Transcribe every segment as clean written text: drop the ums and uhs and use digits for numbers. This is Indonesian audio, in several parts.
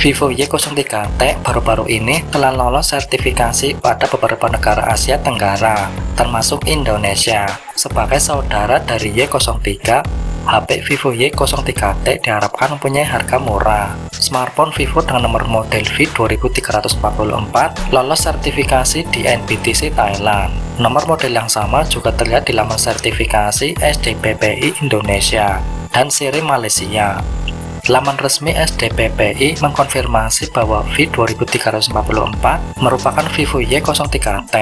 Vivo Y03T baru-baru ini telah lolos sertifikasi pada beberapa negara Asia Tenggara, termasuk Indonesia. Sebagai saudara dari Y03, HP Vivo Y03T diharapkan mempunyai harga murah. Smartphone Vivo dengan nomor model V2344 lolos sertifikasi di NBTC Thailand. Nomor model yang sama juga terlihat di laman sertifikasi SDPPI Indonesia dan seri Malaysia. Laman resmi SDPPI mengkonfirmasi bahwa V2344 merupakan Vivo Y03T.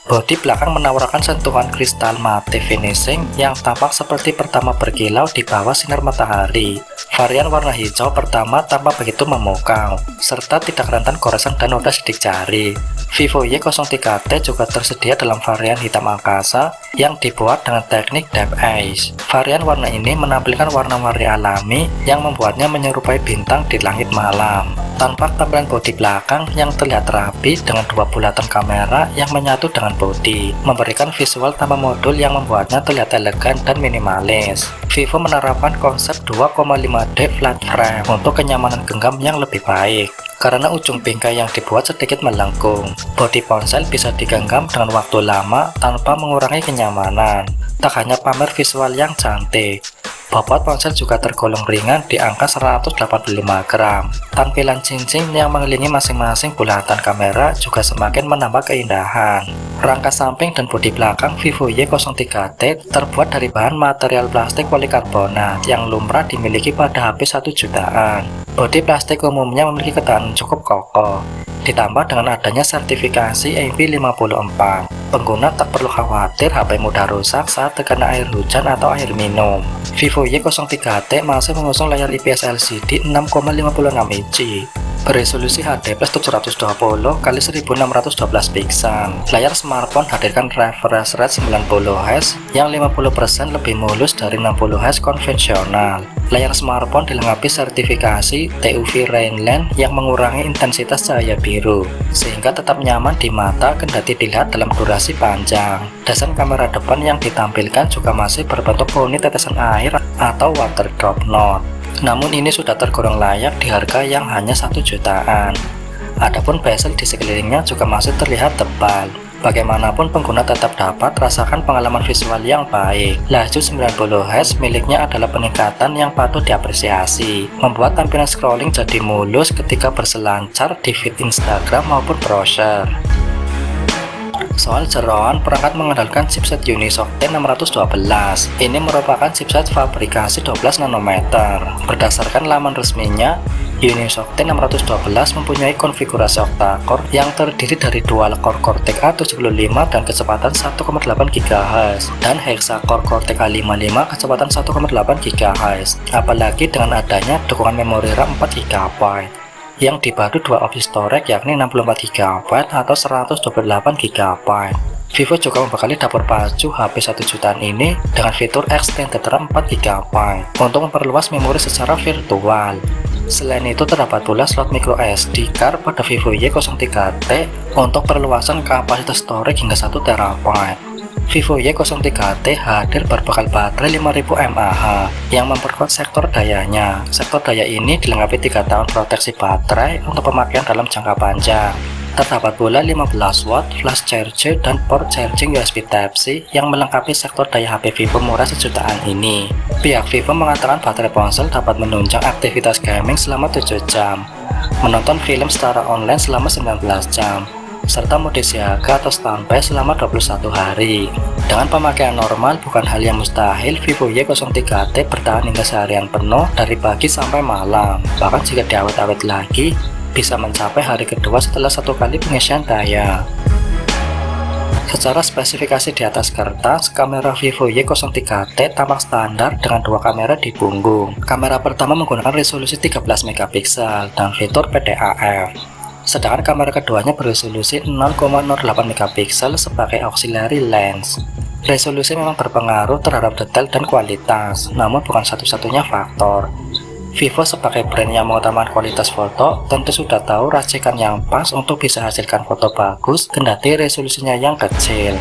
Bodi belakang menawarkan sentuhan kristal mate finishing yang tampak seperti pertama berkilau di bawah sinar matahari. Varian warna hijau pertama tampak begitu memukau, serta tidak rentan goresan dan noda sidik jari. Vivo Y03T juga tersedia dalam varian hitam angkasa yang dibuat dengan teknik Depth Eyes. Varian warna ini menampilkan warna-warni alami yang membuatnya menyerupai bintang di langit malam. Tampak tampilan bodi belakang yang terlihat rapi dengan dua bulatan kamera yang menyatu dengan bodi, memberikan visual tanpa modul yang membuatnya terlihat elegan dan minimalis. Vivo menerapkan konsep 2,5D flat frame untuk kenyamanan genggam yang lebih baik. Karena ujung bingkai yang dibuat sedikit melengkung, bodi ponsel bisa digenggam dengan waktu lama tanpa mengurangi kenyamanan. Tak hanya pamer visual yang cantik, bobot ponsel juga tergolong ringan di angka 185 gram. Tampilan cincin yang mengelilingi masing-masing bulatan kamera juga semakin menambah keindahan. Rangka samping dan bodi belakang Vivo Y03T terbuat dari bahan material plastik polikarbonat yang lumrah dimiliki pada HP 1 jutaan. Bodi plastik umumnya memiliki ketahanan cukup kokoh, ditambah dengan adanya sertifikasi IP54. Pengguna tak perlu khawatir HP mudah rusak saat terkena air hujan atau air minum. Vivo Y03T masih mengusung layar IPS LCD 6,56 inci beresolusi HD+ 720x1612 piksel. Layar smartphone hadirkan refresh rate 90Hz yang 50% lebih mulus dari 60Hz konvensional. Layar smartphone dilengkapi sertifikasi TUV Rainland yang mengurangi intensitas cahaya biru, sehingga tetap nyaman di mata kendati dilihat dalam durasi panjang. Desain kamera depan yang ditampilkan juga masih berbentuk poni tetesan air atau water drop note. Namun ini sudah tergolong layak di harga yang hanya 1 jutaan. Adapun bezel di sekelilingnya juga masih terlihat tebal. Bagaimanapun pengguna tetap dapat rasakan pengalaman visual yang baik. Laju 90Hz miliknya adalah peningkatan yang patut diapresiasi, membuat tampilan scrolling jadi mulus ketika berselancar di feed Instagram maupun browser. Soal jeroan, perangkat mengandalkan chipset Unisoc T612. Ini merupakan chipset fabrikasi 12 nanometer. Berdasarkan laman resminya, Unisoc T612 mempunyai konfigurasi octa-core yang terdiri dari dual core Cortex A75 dan kecepatan 1,8 GHz dan hexa-core Cortex A55 kecepatan 1,8 GHz. Apalagi dengan adanya dukungan memori RAM 4 GB. yang dibadu dua opsi storage yakni 64 GB atau 128 GB. Vivo juga membekali dapur pacu HP 1 jutaan ini dengan fitur extended RAM 4 GB untuk memperluas memori secara virtual. Selain itu terdapat pula slot micro SD card pada Vivo Y03T untuk perluasan kapasitas storage hingga 1 TB. Vivo Y03T hadir berbekal baterai 5000 mAh yang memperkuat sektor dayanya. Sektor daya ini dilengkapi 3 tahun proteksi baterai untuk pemakaian dalam jangka panjang. Terdapat pula 15 watt flash charger dan port charging USB Type-C yang melengkapi sektor daya HP Vivo murah sejutaan ini. Pihak Vivo mengatakan baterai ponsel dapat menunjang aktivitas gaming selama 7 jam, menonton film secara online selama 19 jam, serta mode siaga atau standby selama 21 hari. Dengan pemakaian normal, bukan hal yang mustahil Vivo Y03T bertahan hingga seharian penuh dari pagi sampai malam. Bahkan jika diawet-awet lagi, bisa mencapai hari kedua setelah 1 kali pengisian daya. Secara spesifikasi di atas kertas, kamera Vivo Y03T tampak standar dengan 2 kamera di punggung. Kamera pertama menggunakan resolusi 13 megapiksel dan fitur PDAF. Sedangkan kamera keduanya beresolusi 0,08 megapiksel sebagai auxiliary lens. Resolusi memang berpengaruh terhadap detail dan kualitas, namun bukan satu-satunya faktor. Vivo sebagai brand yang mengutamakan kualitas foto tentu sudah tahu racikan yang pas untuk bisa hasilkan foto bagus kendati resolusinya yang kecil.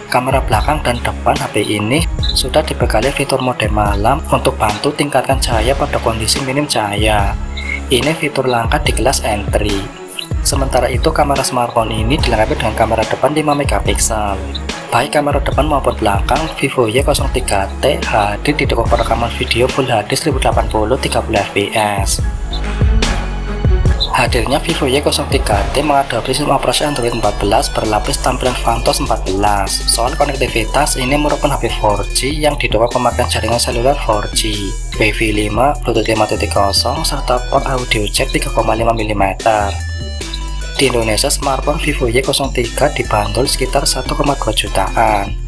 Kamera belakang dan depan HP ini sudah dibekali fitur mode malam untuk bantu tingkatkan cahaya pada kondisi minim cahaya. Ini fitur langka di kelas entry. Sementara itu kamera smartphone ini dilengkapi dengan kamera depan 5 megapiksel. Baik kamera depan maupun belakang, Vivo Y03T hadir didukung perekaman video Full HD 1080 30 fps. Hadirnya Vivo Y03T mengadopsi sistem operasi Android 14 berlapis tampilan Phantos 14. Soal konektivitas, ini merupakan HP 4G yang didukung pemakaian jaringan seluler 4G, Wi-Fi 5, Bluetooth 5.0, serta port audio jack 3,5 mm. Di Indonesia, smartphone Vivo Y03 dibanderol sekitar 1,2 jutaan.